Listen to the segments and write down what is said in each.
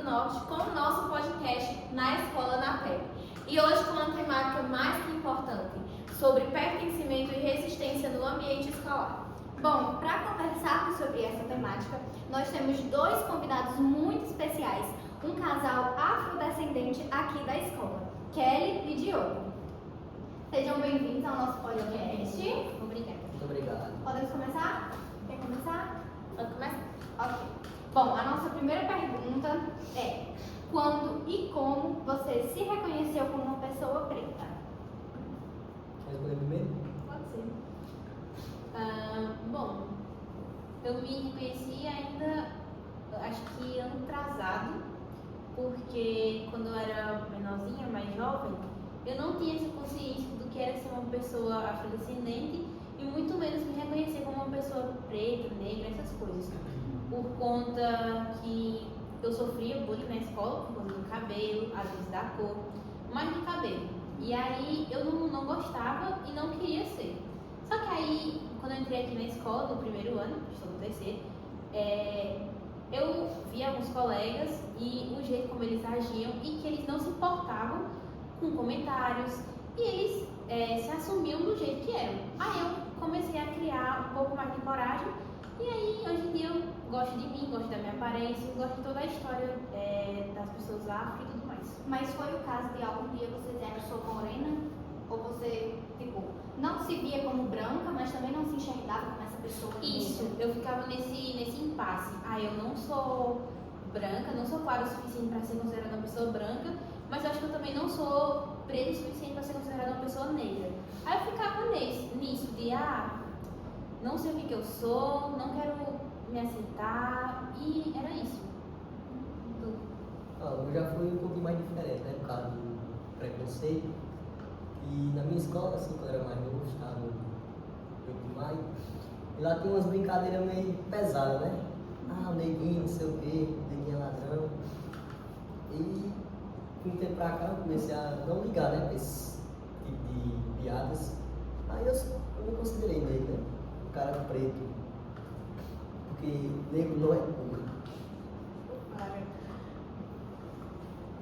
do Norte com o nosso podcast Na Escola na Pele. E hoje com uma temática mais que importante, sobre pertencimento e resistência no ambiente escolar. Bom, para conversarmos sobre essa temática, nós temos dois convidados muito especiais, um casal afrodescendente aqui da escola, Kelly e Diogo. Sejam bem-vindos ao nosso podcast. Obrigada. Muito obrigado. Podemos começar? Quer começar? Pode começar? Ok. Bom, a nossa primeira pergunta é: quando e como você se reconheceu como uma pessoa preta? Quer responder primeiro? Pode ser. Bom, eu me reconheci ainda, acho que ano atrasado, porque quando eu era menorzinha, mais jovem, eu não tinha essa consciência do que era ser uma pessoa afrodescendente e muito menos me reconhecer como uma pessoa preta, negra, essas coisas. Por conta que eu sofria bullying na escola por conta do cabelo, às vezes da cor, mais do cabelo. E aí eu não gostava e não queria ser. Só que aí, quando eu entrei aqui na escola, no primeiro ano, estou no terceiro, eu vi alguns colegas e o jeito como eles agiam e que eles não se importavam com comentários e eles se assumiam do jeito que eram. Aí eu comecei a criar um pouco mais de coragem e aí hoje em dia eu gosto de mim, gosto da minha aparência, gosto de toda a história das pessoas afro e tudo mais. Mas foi o caso de algum dia você dizer que eu sou morena? Ou você, não se via como branca, mas também não se enxergava como essa pessoa? Isso, eu ficava nesse impasse. Eu não sou branca, não sou clara o suficiente para ser considerada uma pessoa branca, mas eu acho que eu também não sou preta o suficiente para ser considerada uma pessoa negra. Aí eu ficava nisso de, não sei o que eu sou, não quero me aceitar, e era isso. Eu já fui um pouquinho mais diferente, né? Por causa do preconceito. E na minha escola, assim, quando eu era mais novo, estava no 8 de maio, e lá tinha umas brincadeiras meio pesadas, né? O neguinho, não sei o quê, neguinho é ladrão. E com o tempo pra cá eu comecei a não ligar, né, pra esse tipo de piadas. Aí eu me considerei negro, né? Um cara preto. Porque negro não é puro.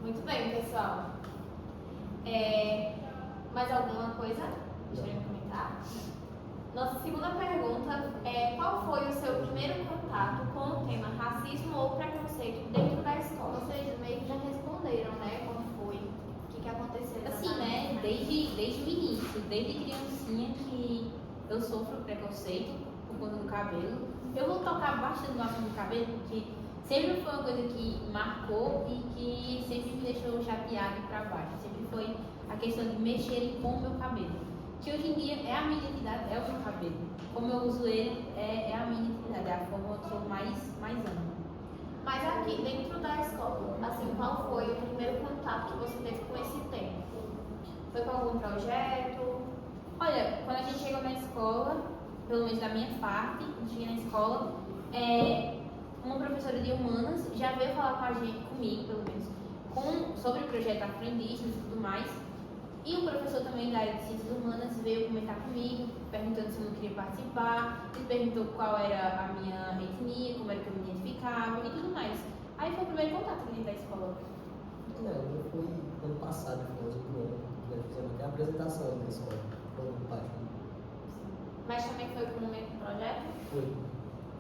Muito bem, pessoal. Mais alguma coisa? Gostaria de comentar? Nossa segunda pergunta é: qual foi o seu primeiro contato com o tema racismo ou preconceito dentro da escola? Vocês meio que já responderam, né? Como foi? O que aconteceu? Assim, né? Desde o início, desde criancinha que eu sofro preconceito por conta do cabelo. Eu vou tocar bastante no assunto do cabelo porque sempre foi uma coisa que marcou e que sempre me deixou chateada e pra baixo. Sempre foi a questão de mexerem com o meu cabelo. Que hoje em dia é a minha identidade, é o meu cabelo. Como eu uso ele, é a minha identidade, é a forma que eu mais amo. Mas aqui, dentro da escola, assim, qual foi o primeiro contato que você teve com esse tema? Foi com algum projeto? Olha, quando a gente chegou na escola, pelo menos da minha parte, quando cheguei na escola, uma professora de humanas já veio falar com a gente, comigo pelo menos, sobre o projeto afro-indígenas e tudo mais. E um professor também da área de ciências humanas veio comentar comigo, perguntando se eu não queria participar, ele perguntou qual era a minha etnia, como era que eu me identificava e tudo mais. Aí foi o primeiro contato dentro da escola. Não, eu fui ano passado, no final do ano, que nós fizemos até a apresentação na escola, com o pai. Mas também foi com o mesmo projeto?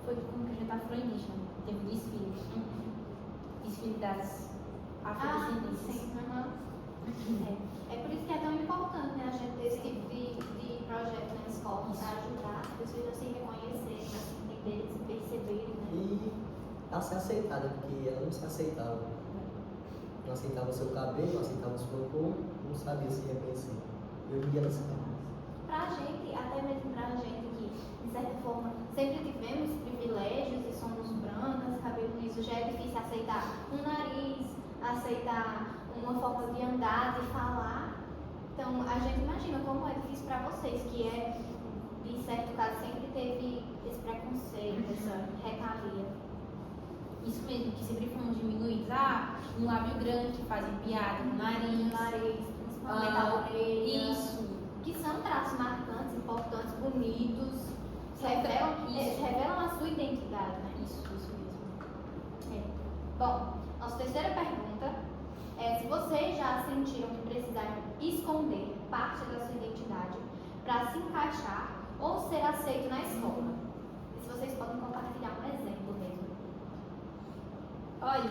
Foi com o projeto afro-indígena, teve desfile. Desfile das afrodescendências. Sim. É por isso que é tão importante, né, a gente ter esse tipo de projeto na escola para ajudar as pessoas a se reconhecerem, a se entenderem, a se perceberem, né? E a ser aceitada, porque ela não se aceitava. Não aceitava o seu cabelo, não aceitava a sua cor, não sabia se reconhecer. E hoje em dia ela se reconhece. Pra gente, até mesmo pra gente que, de certa forma, sempre tivemos privilégios e somos brancas, cabelo liso, já é difícil aceitar um nariz, aceitar uma forma de andar, de falar. Então, a gente imagina como é difícil para vocês, que de certo caso, sempre teve esse preconceito, essa recalia. Isso mesmo, que sempre fomos diminuídos. Um lábio grande, que fazem piada, um nariz. Principalmente a orelha. Isso. Que são traços marcantes, importantes, bonitos, revelam a sua identidade, né? Isso mesmo. Bom, Nossa terceira pergunta é se vocês já sentiram que precisaram esconder parte da sua identidade para se encaixar ou ser aceito na escola. E se vocês podem compartilhar um exemplo mesmo. Olha,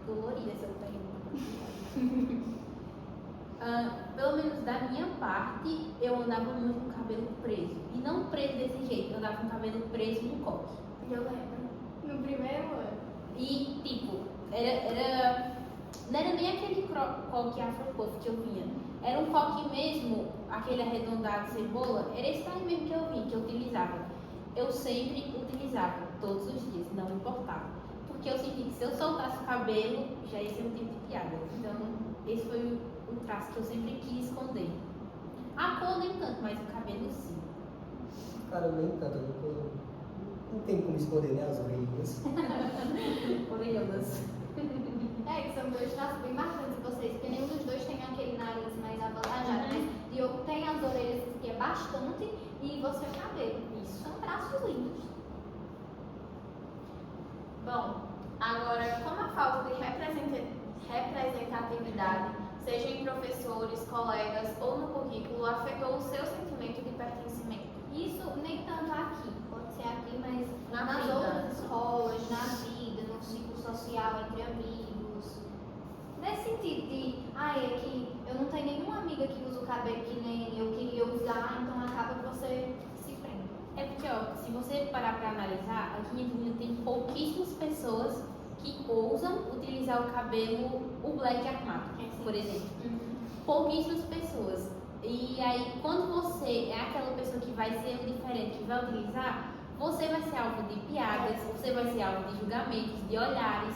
dolorida essa pergunta. Pelo menos da minha parte, eu andava muito com o cabelo preso. E não preso desse jeito, eu andava com o cabelo preso no coque. Eu lembro. No primeiro ano. E, tipo, não era nem aquele coque afro-puff que eu vinha. Era um coque mesmo, aquele arredondado cebola. Era esse daí mesmo que eu vinha, que eu utilizava. Eu sempre utilizava, todos os dias, não importava. Porque eu senti que se eu soltasse o cabelo, já ia ser um tipo de piada. Então, esse foi um traço que eu sempre quis esconder. A cor nem tanto, mas o cabelo sim. Cara, nem tanto, não tem como esconder, né, as orelhinhas. Orelhas. Que são dois traços bem marcantes de vocês, porque nenhum dos dois tem aquele nariz mais avantajado, mas Diogo tem as orelhas que é bastante e você o cabelo. Isso são traços lindos. Bom, agora, como a falta de representatividade, seja em professores, colegas ou no currículo, afetou o seu sentimento de pertencimento? Isso nem tanto aqui, pode ser aqui, mas nas vida. outras escolas, na vida, no ciclo social, entre amigos. Nesse sentido de, é que eu não tenho nenhuma amiga que usa o cabelo que nem eu queria usar, então acaba que você se prende. É porque, ó, se você parar pra analisar, aqui em Edilha tem pouquíssimas pessoas que ousam utilizar o cabelo, o black armado, por exemplo. Pouquíssimas pessoas. E aí, quando você é aquela pessoa que vai ser o diferente, que vai utilizar, você vai ser alvo de piadas, você vai ser alvo de julgamentos, de olhares.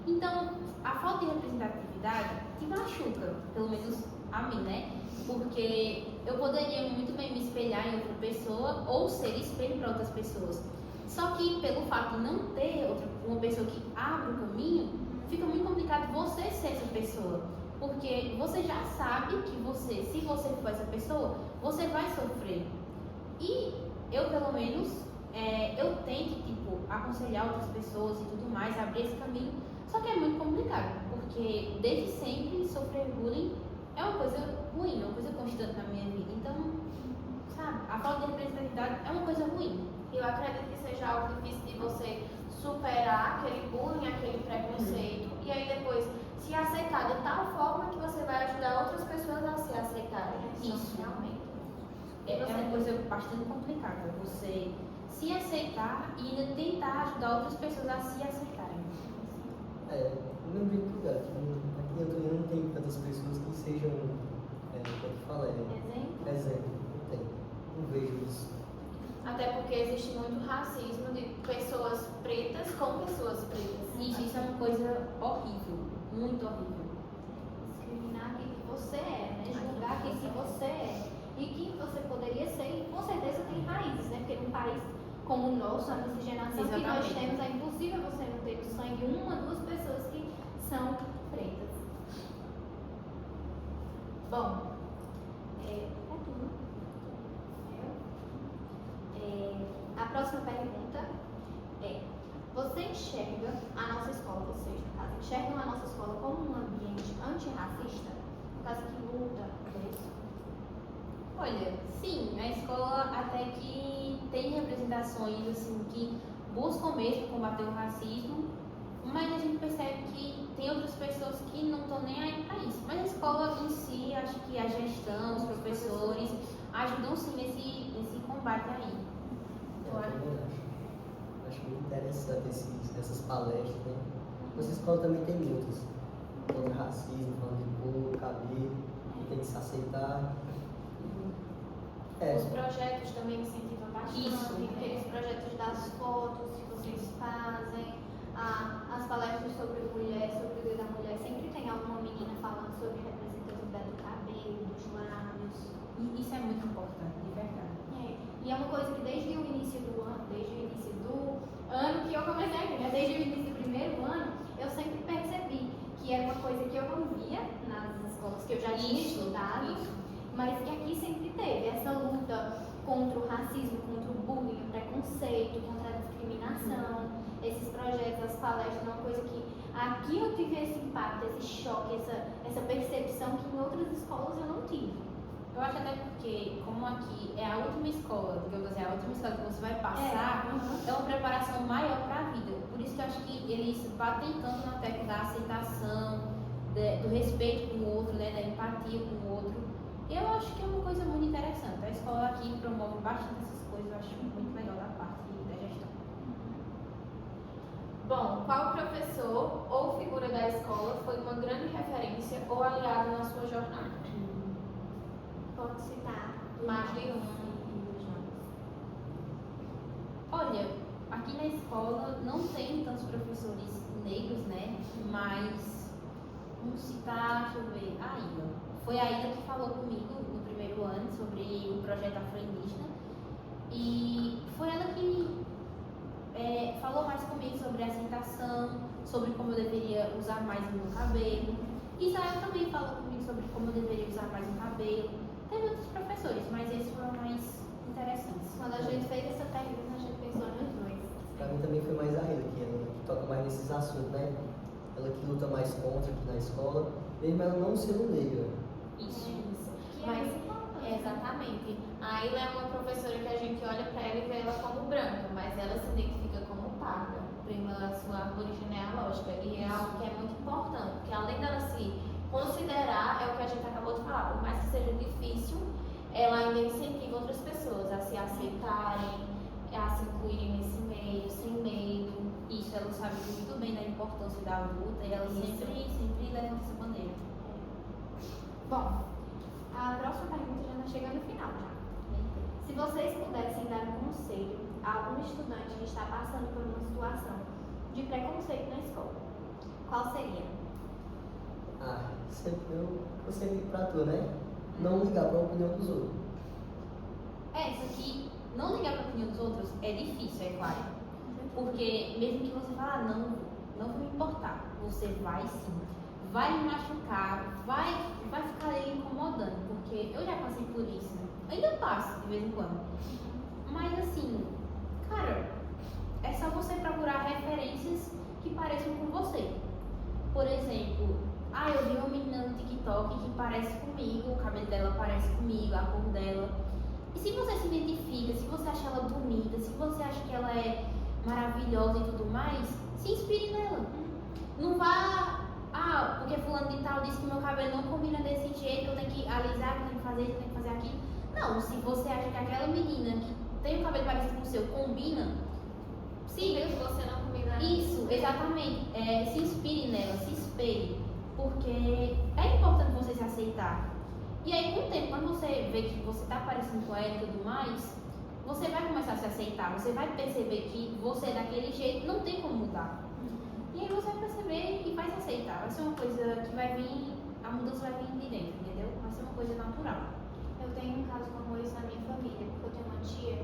Então, a falta de representatividade te machuca, pelo menos a mim, né? Porque eu poderia muito bem me espelhar em outra pessoa ou ser espelho para outras pessoas. Só que pelo fato de não ter uma pessoa que abre o caminho, fica muito complicado você ser essa pessoa. Porque você já sabe que se você for essa pessoa, você vai sofrer. E eu, pelo menos, eu tento, tipo, aconselhar outras pessoas e tudo mais, abrir esse caminho. Só que é muito complicado, porque desde sempre sofrer bullying é uma coisa ruim, é uma coisa constante na minha vida. Então, sabe, a falta de representatividade é uma coisa ruim. Eu acredito que seja algo difícil de você superar aquele bullying, aquele preconceito, e aí depois se aceitar de tal forma que você vai ajudar outras pessoas a se aceitarem. Isso. Realmente. É uma coisa bastante complicada, você se aceitar e ainda tentar ajudar outras pessoas a se aceitarem. Do mesmo jeito que aqui em Antônio não tem tantas pessoas que sejam, como é que fala? Exemplo, não tem. Não vejo isso. Até porque existe muito racismo de pessoas pretas com pessoas pretas. Isso é uma coisa horrível, muito horrível. Discriminar aquilo que você é, né? Julgar aquilo que você é. E que você poderia ser, e com certeza tem raízes, né? Porque num país como o nosso, a miscigenação que nós Exatamente. temos, é impossível você não ter no sangue uma, duas pessoas que são pretas. Bom, é tudo. A próxima pergunta é: você enxerga a nossa escola, vocês no caso, enxergam a nossa escola como um ambiente antirracista? No caso que luta por isso? Olha, sim, a escola até que tem representações assim que buscam mesmo combater o racismo, mas a gente percebe que tem outras pessoas que não estão nem aí para isso. Mas a escola em si, acho que a gestão, os professores ajudam sim nesse combate aí. Eu acho muito interessante essas palestras, né? Nossa escola também tem muitas. Falando de racismo, falando de cor, cabelo, que tem que se aceitar. Os projetos também incentivam bastante. Isso. Aqueles projetos das fotos que vocês fazem, as palestras sobre mulher, sobre o dia da mulher, sempre tem alguma menina falando sobre representatividade do cabelo, dos lábios. E isso é muito importante, de verdade. E é uma coisa que desde o início do ano que eu comecei aqui, né? Desde o início do primeiro ano, eu sempre percebi que era uma coisa que eu não via nas escolas que eu já tinha estudado, mas que aqui sempre teve essa luta contra o racismo, contra o bullying, o preconceito, contra a discriminação. Esses projetos, as palestras, é uma coisa que Aqui eu tive esse impacto, esse choque, essa percepção que em outras escolas eu não tive. Eu acho até porque, como aqui é a última escola, digamos assim, a última escola que você vai passar, é uma preparação maior para a vida. Por isso que eu acho que eles batem tanto na tecla da aceitação, do respeito com o outro, né, da empatia com o outro. Eu acho que é uma coisa muito interessante. A escola aqui promove bastante essas coisas, eu acho muito legal da parte da gestão. Bom, qual professor ou figura da escola foi uma grande referência ou aliado na sua jornada? Pode citar Mais de um. Olha, aqui na escola não tem tantos professores negros, né? Mas vamos citar, deixa eu ver, a Ida. Foi a Ida que falou comigo no primeiro ano sobre o projeto afro-indígena. E foi ela que falou mais comigo sobre aceitação, sobre como eu deveria usar mais o meu cabelo. Israel também falou comigo sobre como eu deveria usar mais o cabelo. Teve outros professores, mas esses foram mais interessantes. Quando a gente fez essa pergunta, a gente pensou nos dois. Pra mim também foi mais a Ela, que ela que toca mais nesses assuntos, né? Ela que luta mais contra aqui na escola, mesmo ela não sendo negra. Isso. Que Mas, é muito importante. exatamente. A Ayla é uma professora que a gente olha para ela e vê ela como branca, mas ela se identifica como parda, pela sua origem genealógica. E é algo que é muito importante, porque além dela se considerar, é o que a gente acabou de falar, por mais que seja difícil, ela ainda incentiva outras pessoas a se aceitarem, a se incluírem nesse meio, sem medo. Isso, ela sabe muito bem da importância da luta e ela Isso. sempre levanta essa bandeira. Bom, a próxima pergunta já está chegando no final já. Se vocês pudessem dar um conselho a algum estudante que está passando por uma situação de preconceito na escola, qual seria? Eu sempre digo pra tu, né? Não ligar pra opinião dos outros. Isso aqui, não ligar para a opinião dos outros é difícil, é claro. Porque mesmo que você fale, não vou me importar, você vai sim. Vai me machucar, vai ficar ali incomodando, porque eu já passei por isso. Ainda passo de vez em quando. Mas assim, cara, é só você procurar referências que pareçam com você. Por exemplo, eu vi uma menina no TikTok que parece comigo, o cabelo dela parece comigo, a cor dela. E se você se identifica, se você acha ela bonita, se você acha que ela é maravilhosa e tudo mais, se inspire nela. Não vá, porque fulano de tal disse que meu cabelo não combina desse jeito, que eu tenho que alisar, que eu tenho que fazer isso, que eu tenho que fazer aquilo. Não, se você acha que aquela menina que tem o cabelo parecido com o seu combina, siga. Se você não combina Isso, exatamente. Se inspire nela, se espelhe. Porque é importante você se aceitar. E aí, com o tempo, quando você vê que você tá parecendo com ela e tudo mais, você vai começar a se aceitar. Você vai perceber que você daquele jeito não tem como mudar. E aí você vai perceber e vai se aceitar. Vai ser uma coisa que vai vir, a mudança vai vir de dentro, entendeu? Vai ser uma coisa natural. Eu tenho um caso como esse na minha família, porque eu tenho uma tia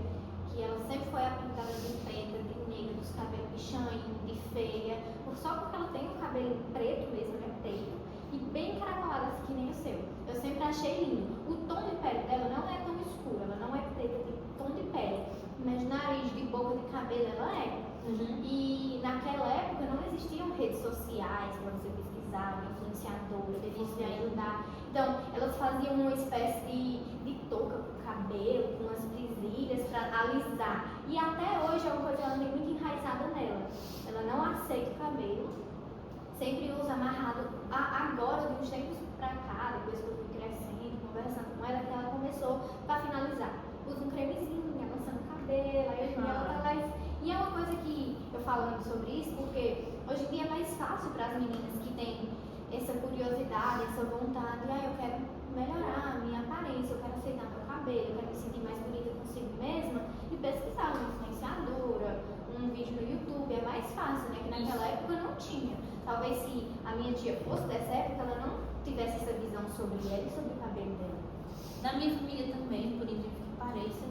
que ela sempre foi apintada de preta, de negra, dos cabelos de chanho, de feia, só porque ela tem o cabelo preto mesmo, né, preto, e bem encaracolado assim que nem o seu. Eu sempre achei lindo. O tom de pele dela não é tão escuro, ela não é preta, tem tom de pele, mas nariz, de boca, de cabelo, ela é. E naquela época não existiam redes sociais para você pesquisar, uma influenciadora, que fosse me ajudar. Então, elas faziam uma espécie de touca com o cabelo, com umas presilhas para alisar. E até hoje é uma coisa que ela tem muito enraizada nela. Ela não aceita o cabelo, sempre usa amarrado. Agora, de uns tempos pra cá, depois que eu fui crescendo, conversando com ela, que ela começou, para finalizar, usa um cremezinho, amassando o cabelo, aí ela tá mais. E é uma coisa que eu falo muito sobre isso, porque hoje em dia é mais fácil para as meninas que têm essa curiosidade, essa vontade, eu quero melhorar a minha aparência, eu quero aceitar meu cabelo, eu quero me sentir mais bonita consigo mesma, e pesquisar uma influenciadora, um vídeo no YouTube, é mais fácil, né? Que naquela época não tinha. Talvez se a minha tia fosse dessa época, ela não tivesse essa visão sobre ela e sobre o cabelo dela. Na minha família também, por incrível que pareça,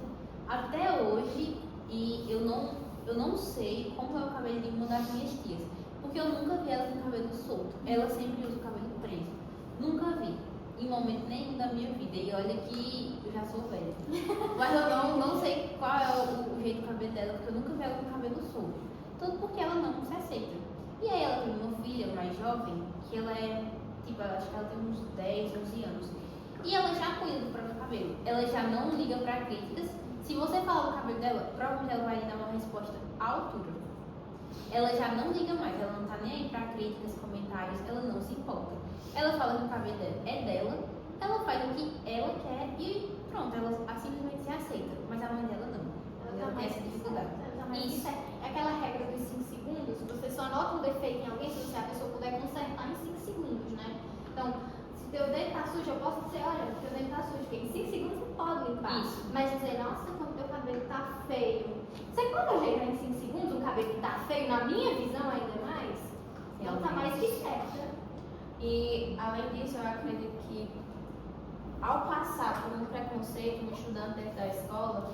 até hoje, e eu não sei como é o cabelo de uma das minhas tias, porque eu nunca vi ela com o cabelo solto. Ela sempre usa o cabelo preso. Nunca vi, em momento nenhum da minha vida. E olha que eu já sou velha. Mas eu não sei qual é o jeito do cabelo dela, porque eu nunca vi ela com o cabelo solto. Tudo porque ela não se aceita. E aí ela tem uma filha mais jovem, que ela é, tipo, acho que ela tem uns 10, 11 anos. E ela já cuida do próprio cabelo. Ela já não liga pra críticas. Se você falar do cabelo dela, provavelmente ela vai lhe dar uma resposta à altura. Ela já não liga mais, ela não tá nem aí pra críticas, comentários, ela não se importa. Ela fala que o cabelo dela é dela, ela faz o que ela quer e pronto, ela simplesmente se aceita. Mas a mãe dela não. Ela tem essa dificuldade. Isso. É aquela regra dos 5 segundos, você só anota um defeito em alguém se a pessoa puder consertar em 5 segundos, né? Então, se teu dente tá sujo, eu posso dizer, olha, teu dente tá sujo, porque em 5 segundos você pode limpar. Isso. Mas dizer, nossa, como teu cabelo tá feio. Você pode ajeitar em 5 segundos um cabelo que tá feio, na minha visão ainda mais? Então tá mais que certa. E, além disso, eu acredito que, ao passar por um preconceito, um estudante dentro da escola,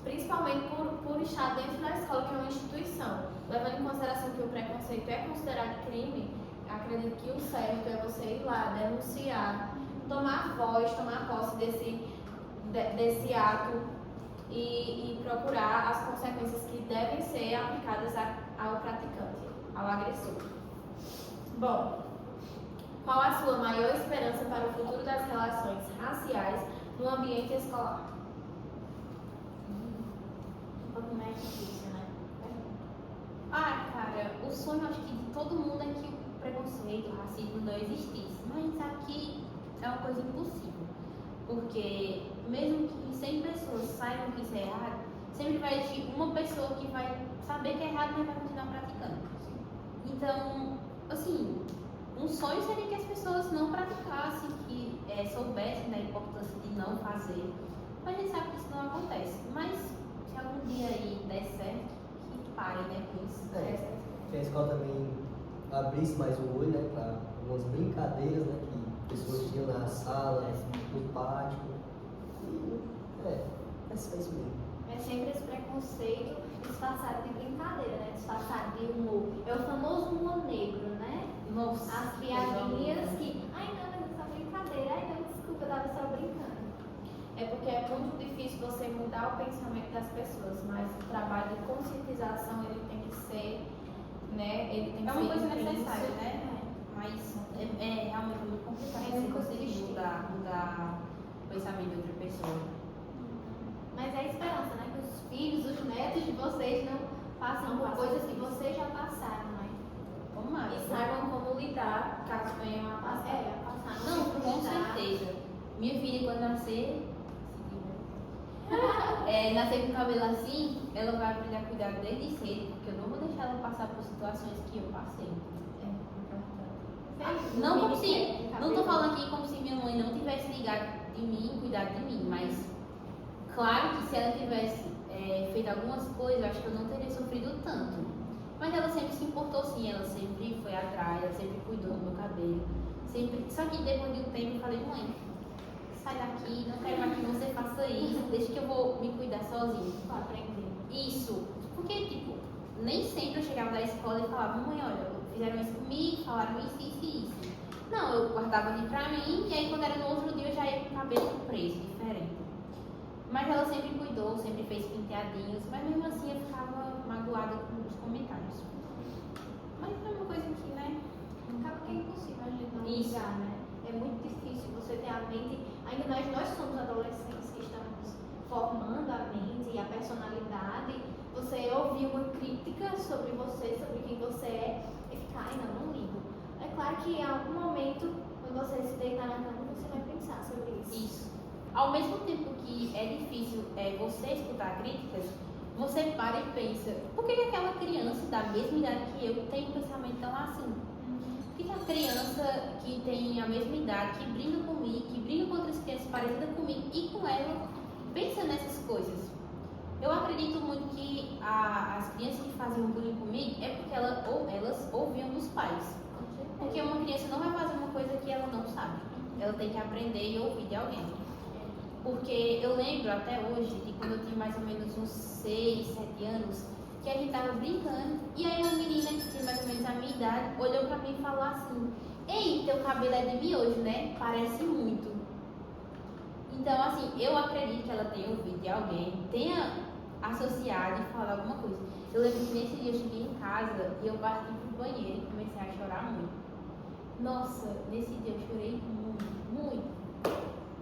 principalmente por estar dentro da escola, que é uma instituição, levando em consideração que o preconceito é considerado crime, acredito que o certo é você ir lá, denunciar, tomar voz, tomar posse desse ato e procurar as consequências que devem ser aplicadas ao praticante, ao agressor. Bom, qual a sua maior esperança para o futuro das relações raciais no ambiente escolar? Um pouco mais difícil, né? Ah, cara, o sonho acho que de todo mundo é que o preconceito, o racismo não existisse. Mas a gente sabe que é uma coisa impossível. Porque mesmo que 100 pessoas saibam que isso é errado, sempre vai existir uma pessoa que vai saber que é errado, mas vai continuar praticando. Então, assim, um sonho seria que as pessoas não praticassem, que soubessem da importância de não fazer. Mas a gente sabe que isso não acontece. Mas se algum dia aí der certo, que pare, né, com isso. Que a escola também abrisse mais o olho, né, para algumas brincadeiras, né, que pessoas tinham na sala, no pátio. E, é isso mesmo. É sempre esse preconceito disfarçado de brincadeira, né? Disfarçado de humor. É o famoso humor negro, né? Nossa, As piadinhas que, ai não, mas é só brincadeira, ai não, desculpa, eu tava só brincando. É porque é muito difícil você mudar o pensamento das pessoas, mas o trabalho de conscientização ele tem que ser, né? Ele tem que é ser uma coisa intrínseco. necessária, né? Mas é realmente muito complicado É você muito conseguir difícil. mudar o pensamento de outra pessoa. Mas é a esperança, né? Que os filhos, os netos de vocês não passem por coisas que vocês já passaram, né? Tomara. E saibam como lidar caso venham a passar. Passar. Não, com certeza. Minha filha, quando nascer, nascer com cabelo assim, ela vai aprender a cuidar desde cedo, porque eu não vou deixar ela passar por situações que eu passei. Não como se, não tô falando aqui como se minha mãe não tivesse ligado de mim, cuidado de mim, mas claro que se ela tivesse feito algumas coisas, eu acho que eu não teria sofrido tanto. Mas ela sempre se importou sim, ela sempre foi atrás, ela sempre cuidou do meu cabelo. Sempre... Só que depois de um tempo eu falei, mãe, sai daqui, não quero mais que você faça isso, deixa que eu vou me cuidar sozinha. Vou aprender. Isso, porque tipo, nem sempre eu chegava da escola e falava, mãe, olha, fizeram isso comigo, falaram isso, isso e isso. Não, eu guardava ali pra mim e aí quando era no outro dia eu já ia com o cabelo preso, diferente. Mas ela sempre cuidou, sempre fez penteadinhos, mas mesmo assim eu ficava magoada com os comentários. Mas é uma coisa que, né? Acaba que é impossível a gente não Isso. ligar, né? É muito difícil você ter a mente. Ainda nós somos adolescentes que estamos formando a mente e a personalidade. Você ouvir uma crítica sobre você, sobre quem você é, e ficar, ai não ligo. É claro que em algum momento, quando você se deitar na cama, você vai pensar sobre isso. Isso. Ao mesmo tempo que é difícil você escutar críticas, você para e pensa, por que aquela criança da mesma idade que eu tem um pensamento tão assim? Por que a criança que tem a mesma idade, que brinca comigo, que brinca com outras crianças parecidas comigo e com ela, pensa nessas coisas? Eu acredito muito que as crianças que faziam bullying comigo é porque elas ouviam dos pais. Porque uma criança não vai fazer uma coisa que ela não sabe. Ela tem que aprender e ouvir de alguém. Porque eu lembro até hoje de quando eu tinha mais ou menos uns 6, 7 anos, que a gente tava brincando e aí uma menina que tinha mais ou menos a minha idade olhou pra mim e falou assim: ei, teu cabelo é de miojo, né? Parece muito. Então, assim, eu acredito que ela tenha ouvido de alguém, tenha associada e falar alguma coisa. Eu lembro que nesse dia eu cheguei em casa e eu parti pro banheiro e comecei a chorar muito. Nossa, nesse dia eu chorei muito, muito.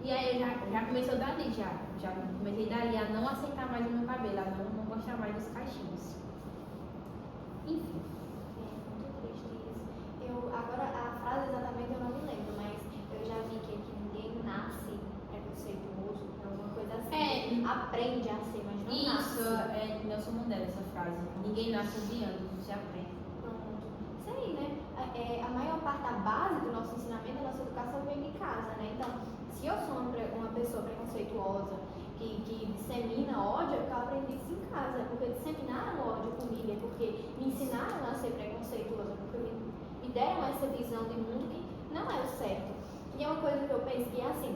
E aí eu já começou dali, já comecei dali a não aceitar mais o meu cabelo, a não gostar mais dos cachinhos. Enfim. É muito triste isso. Agora, a frase exatamente eu não me lembro, mas eu já vi que ninguém nasce preconceituoso, alguma coisa assim. Aprende a ser, mas não nasce. Isso é Nelson Mandela, essa frase. Ninguém nasce odiando, você aprende. Pronto. Isso aí, né? A maior parte da base do nosso ensinamento, da nossa educação vem de casa, né? Então, se eu sou uma pessoa preconceituosa que dissemina ódio, é porque eu aprendi isso em casa. Porque disseminaram ódio comigo, é porque me ensinaram a ser preconceituosa, porque me deram essa visão de mundo que não é o certo. E é uma coisa que eu penso que é assim,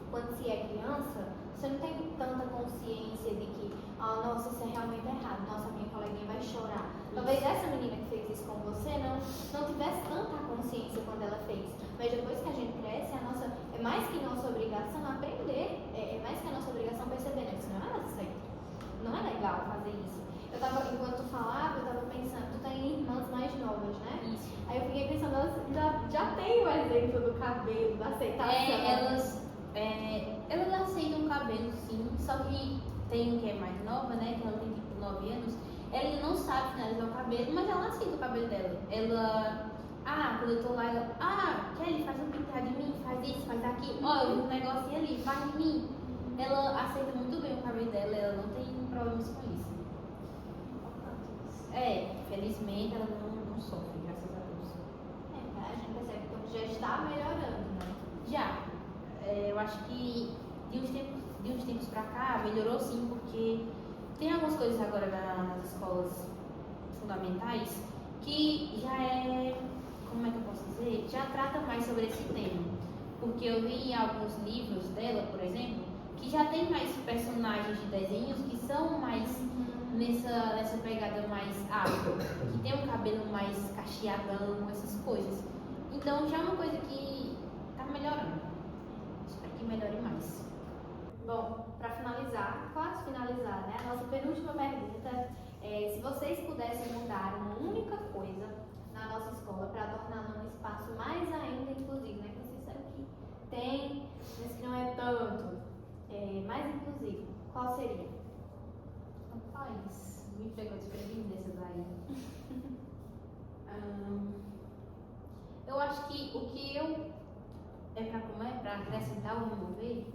quando se é criança, você não tem tanta consciência de que, nossa, isso é realmente errado, nossa, minha coleguinha vai chorar. Talvez essa menina que fez isso com você não tivesse tanta consciência quando ela fez. Mas depois que a gente cresce, é mais que nossa obrigação aprender, é mais que a nossa obrigação perceber, né? Isso não é certo. Não é legal fazer isso. Enquanto tu falava, eu tava pensando, tu tem irmãs mais novas, né? Isso. Aí eu fiquei pensando, elas já tem o exemplo do cabelo, da aceitação. Elas aceitam o cabelo, sim, só que tem que é mais nova, né? Que ela tem tipo 9 anos. Ela não sabe finalizar o cabelo, mas ela aceita o cabelo dela. Quando eu tô lá, Kelly, faz um pintar de mim, faz isso, faz aquilo. Ó, eu vi um negocinho ali, faz de mim. Ela aceita muito bem o cabelo dela, ela não tem problemas com isso. Felizmente ela não sofre, graças a Deus. A gente percebe que já está melhorando, né? Já. Eu acho que de uns tempos pra cá melhorou sim, porque tem algumas coisas agora nas escolas fundamentais que já como é que eu posso dizer? Já trata mais sobre esse tema. Porque eu vi em alguns livros dela, por exemplo, que já tem mais personagens de desenhos que são mais nessa pegada mais afro, que tem um cabelo mais cacheadão, essas coisas. Então já é uma coisa que tá melhorando. Espero que melhore mais. Bom, para finalizar, quase finalizar, né? A nossa penúltima pergunta é se vocês pudessem mudar uma única coisa na nossa escola para torná-la um espaço mais ainda inclusivo, né? Que vocês sabem que tem, mas que não é tanto, mais inclusivo, qual seria? Rapaz, me pegou desprevenido dessa daí. Eu acho que o que eu pra acrescentar ou remover?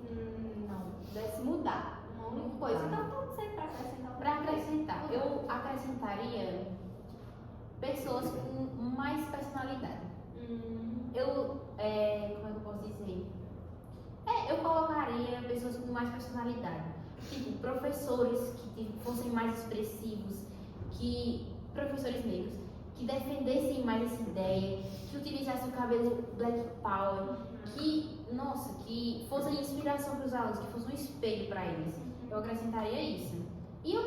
Não, pudesse mudar uma única coisa. Então, pode ser para acrescentar. Para acrescentar, eu acrescentaria pessoas com mais personalidade. Como é que eu posso dizer? Eu colocaria pessoas com mais personalidade. Tipo, professores que fossem mais expressivos, professores negros, que defendessem mais essa ideia, que utilizassem o cabelo Black Power, que fossem inspiração para os alunos, que fosse um espelho para eles. Eu acrescentaria isso. E eu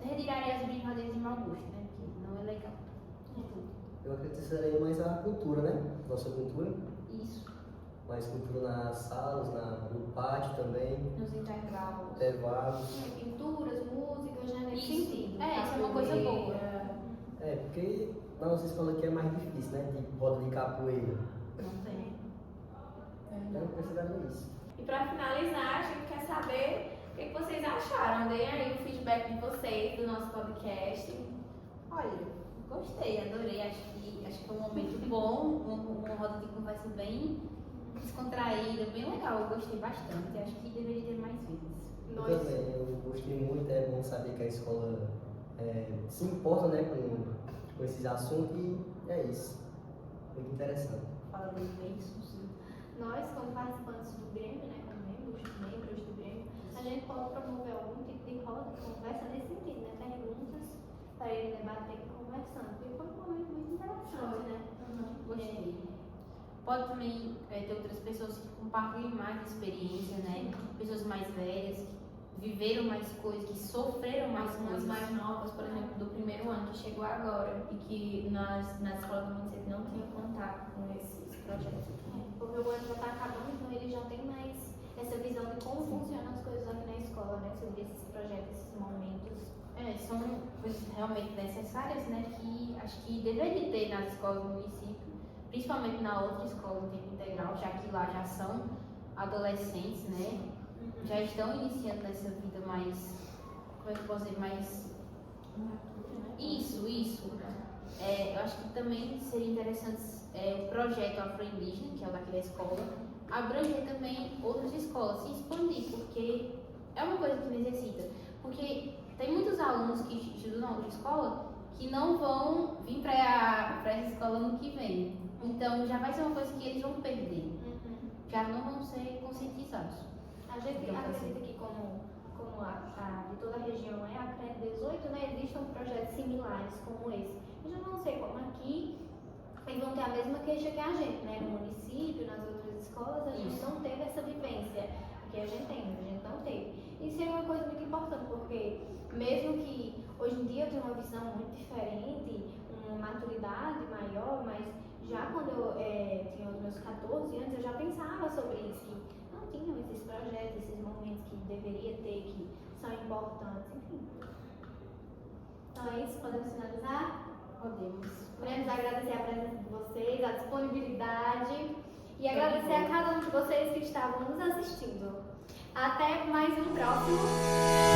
retiraria as brincadeiras de mau gosto, né? Que não é legal. Eu acrescentaria mais a cultura, né? Nossa cultura. Isso. Mais cultura nas salas, no pátio também. Nos intervalos. Pinturas, músicas, né? Nesse Isso. sentido. Isso é uma coisa boa. Porque na nossa escola aqui é mais difícil, né? Tipo, roda de capoeira. Não tem. Então eu precisaria disso. E para finalizar, a gente quer saber o que vocês acharam. Deem aí o feedback de vocês do nosso podcast. Olha, gostei, adorei. Acho que foi um momento bom, uma roda de conversa bem descontraída, bem legal. Eu gostei bastante. Acho que deveria ter mais vezes. Eu também, eu gostei muito. É bom saber que a escola se importa, né, com esses assuntos e é isso. Muito interessante. Fala bem sucinto. Nós, como participantes do Grêmio, né, como membros do Grêmio, a gente pode promover algum tipo de roda de conversa nesse sentido, né? Perguntas para ele debater e conversando. Porque foi um momento muito interessante, né? Gostei. Pode também ter outras pessoas que compartilhem mais experiência, né? Pessoas mais velhas, que viveram mais coisas, que sofreram mais coisas. Mais novas, por exemplo, do primeiro ano que chegou agora e que nas escolas do município não tinham contato com esses projetos. Porque o ano já está acabando, então ele já tem mais essa visão de como funcionam as coisas aqui na escola, né? Se sobre esses projetos, esses momentos? São coisas realmente necessárias, né, que acho que deveria ter nas escolas do município, principalmente na outra escola em tempo integral, já que lá já são adolescentes, né, já estão iniciando nessa vida mais, como é que eu posso dizer, mais... Isso. Eu acho que também seria interessante o projeto afro-indígena, que é o daqui da escola, abranger também outras escolas, se expandir, porque é uma coisa que necessita. Porque tem muitos alunos que estudam na outra escola que não vão vir para essa escola ano que vem. Então já vai ser uma coisa que eles vão perder. Já não vão ser conscientizados. A gente acredita que como a de toda a região é a CRED 18, né, existam projetos similares como esse. Eu já não sei como aqui eles vão ter a mesma queixa que a gente, né, no município, nas outras escolas, a gente não teve essa vivência que a gente tem, a gente não teve. Isso é uma coisa muito importante, porque mesmo que hoje em dia eu tenho uma visão muito diferente, uma maturidade maior, mas já quando eu tinha os meus 14 anos, eu já pensava sobre isso, que não tinham esses projetos, esses momentos que deveria ter, que são importantes, enfim. Então é isso, podemos finalizar? Podemos. Queremos agradecer a presença de vocês, a disponibilidade e agradecer a cada um de vocês que estavam nos assistindo. Até mais um próximo.